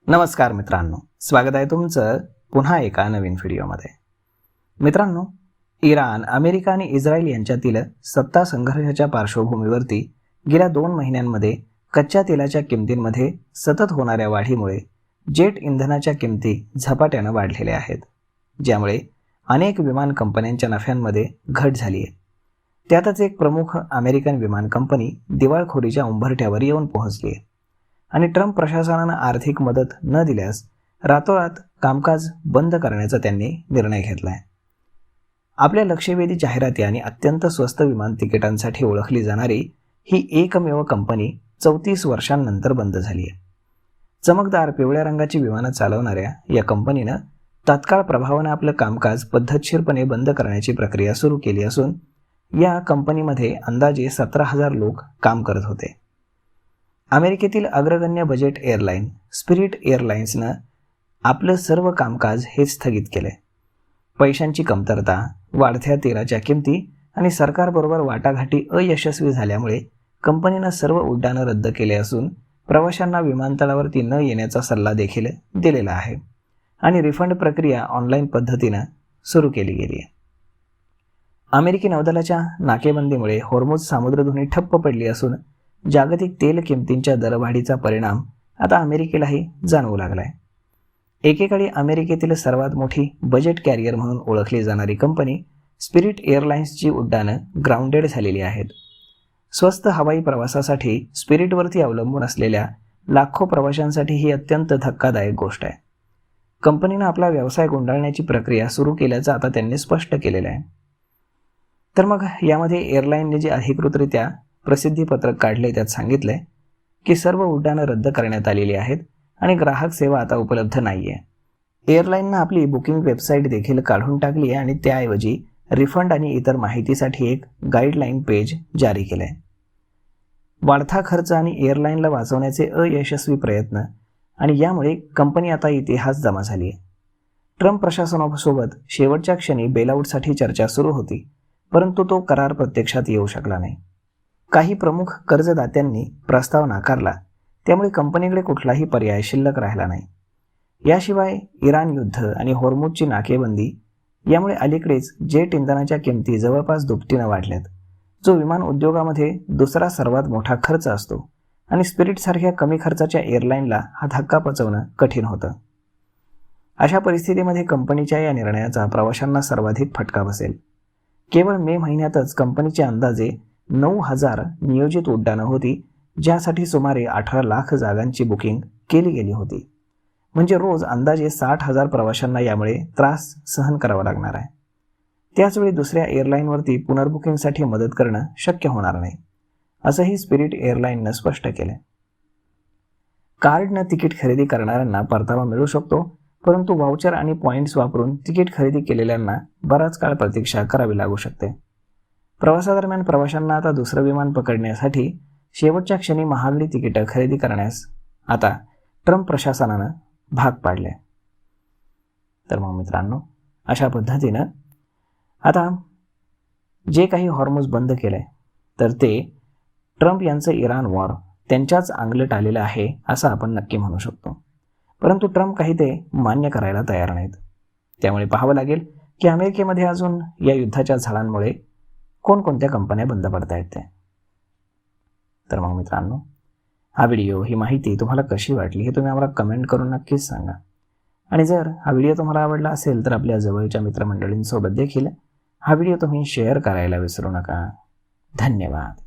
नमस्कार मित्रांनो, स्वागत आहे तुमचं पुन्हा एका नवीन व्हिडिओमध्ये. मित्रांनो, इराण, अमेरिका आणि इस्रायल यांच्यातील सत्ता संघर्षाच्या पार्श्वभूमीवरती गेल्या 2 महिन्यांमध्ये कच्च्या तेलाच्या किमतींमध्ये सतत होणाऱ्या वाढीमुळे जेट इंधनाच्या किमती झपाट्यानं वाढलेल्या आहेत, ज्यामुळे अनेक विमान कंपन्यांच्या नफ्यांमध्ये घट झाली आहे. त्यातच एक प्रमुख अमेरिकन विमान कंपनी दिवाळखोरीच्या उंबरठ्यावर येऊन पोहोचली आहे आणि ट्रम्प प्रशासनानं आर्थिक मदत न दिल्यास रातोरात कामकाज बंद करण्याचा त्यांनी निर्णय घेतला आहे. आपल्या लक्षवेधी जाहिराती आणि अत्यंत स्वस्त विमान तिकिटांसाठी ओळखली जाणारी ही एकमेव कंपनी 34 वर्षांनंतर बंद झाली आहे. चमकदार पिवळ्या रंगाची विमानं चालवणाऱ्या या कंपनीनं तात्काळ प्रभावानं आपलं कामकाज पद्धतशीरपणे बंद करण्याची प्रक्रिया सुरू केली असून या कंपनीमध्ये अंदाजे 17,000 लोक काम करत होते. अमेरिकेतील अग्रगण्य बजेट एअरलाईन स्पिरिट एअरलाइन्सनं आपलं सर्व कामकाज हे स्थगित केले. पैशांची कमतरता, वाढत्या तेलाच्या किमती आणि सरकारबरोबर वाटाघाटी अयशस्वी झाल्यामुळे कंपनीनं सर्व उड्डाणं रद्द केले असून प्रवाशांना विमानतळावरती न येण्याचा सल्ला देखील दिलेला आहे आणि रिफंड प्रक्रिया ऑनलाईन पद्धतीनं सुरू केली गेली आहे. अमेरिकी नौदलाच्या नाकेबंदीमुळे होर्मुझ सामुद्रधुनी ठप्प पडली असून जागतिक तेल किमतींच्या दरवाढीचा परिणाम आता अमेरिकेलाही जाणवू लागला आहे. एकेकाळी अमेरिकेतील सर्वात मोठी बजेट कॅरियर म्हणून ओळखली जाणारी कंपनी स्पिरिट एअरलाइन्सची उड्डाणं ग्राउंडेड झालेली आहेत. स्वस्त हवाई प्रवासासाठी स्पिरिटवरती अवलंबून असलेल्या लाखो प्रवाशांसाठी ही अत्यंत धक्कादायक गोष्ट आहे. कंपनीनं आपला व्यवसाय गुंडाळण्याची प्रक्रिया सुरू केल्याचं आता त्यांनी स्पष्ट केलेलं आहे. तर मग यामध्ये एअरलाईनने जे अधिकृतरित्या प्रसिद्धीपत्रक काढले त्यात सांगितलंय की सर्व उड्डाणं रद्द करण्यात आलेली आहेत आणि ग्राहक सेवा आता उपलब्ध नाही आहे. एअरलाईननं आपली बुकिंग वेबसाईट देखील काढून टाकली आहे आणि त्याऐवजी रिफंड आणि इतर माहितीसाठी एक गाईडलाईन पेज जारी केलं आहे. वाढता खर्च आणि एअरलाईनला वाचवण्याचे अयशस्वी प्रयत्न आणि यामुळे कंपनी आता इतिहास जमा झाली आहे. ट्रम्प प्रशासनासोबत शेवटच्या क्षणी बेलआउटसाठी चर्चा सुरू होती, परंतु तो करार प्रत्यक्षात येऊ शकला नाही. काही प्रमुख कर्जदात्यांनी प्रस्ताव नाकारला, त्यामुळे कंपनीकडे कुठलाही पर्याय शिल्लक राहिला नाही. याशिवाय इराण युद्ध आणि होर्मुझची नाकेबंदी यामुळे अलीकडेच जेट इंधनाच्या किमती जवळपास दुपटीनं वाढल्यात, जो विमान उद्योगामध्ये दुसरा सर्वात मोठा खर्च असतो आणि स्पिरिटसारख्या कमी खर्चाच्या एअरलाईनला हा धक्का पचवणं कठीण होतं. अशा परिस्थितीमध्ये कंपनीच्या या निर्णयाचा प्रवाशांना सर्वाधिक फटका बसेल. केवळ मे महिन्यातच कंपनीचे अंदाजे 9,000 नियोजित उड्डाणं होती, ज्यासाठी सुमारे 18 लाख जागांची बुकिंग केली गेली होती. म्हणजे रोज अंदाजे 60,000 प्रवाशांना यामुळे त्रास सहन करावा लागणार आहे. त्याचवेळी दुसऱ्या एअरलाईनवरती पुनर्बुकिंगसाठी मदत करणं शक्य होणार नाही, असंही स्पिरिट एअरलाईननं स्पष्ट केलं. कार्डनं तिकीट खरेदी करणाऱ्यांना परतावा मिळू शकतो, परंतु वाउचर आणि पॉईंट्स वापरून तिकीट खरेदी केलेल्यांना बराच काळ प्रतीक्षा करावी लागू शकते. प्रवासादरम्यान प्रवाशांना आता दुसरं विमान पकडण्यासाठी शेवटच्या क्षणी महागडी तिकीटं खरेदी करण्यास आता ट्रम्प प्रशासनानं भाग पाडले. तर मग मित्रांनो, अशा पद्धतीनं आता जे काही हॉर्मुझ बंद केलंय तर ते ट्रम्प यांचं इराण वॉर त्यांच्याच अंगलट आलेलं आहे असं आपण नक्की म्हणू शकतो. परंतु ट्रम्प काही ते मान्य करायला तयार नाहीत. त्यामुळे पाहावं लागेल की अमेरिकेमध्ये अजून या युद्धाच्या झळांमुळे कोणकोणत्या कंपन्या बंद पडतायत ते. तर मग मित्रांनो, हा व्हिडिओ, ही माहिती तुम्हाला कशी वाटली हे तुम्ही आम्हाला कमेंट करून नक्कीच सांगा. आणि जर हा व्हिडिओ तुम्हाला आवडला असेल तर आपल्या जवळच्या मित्रमंडळींसोबत देखील हा व्हिडिओ तुम्ही शेअर करायला विसरू नका. धन्यवाद.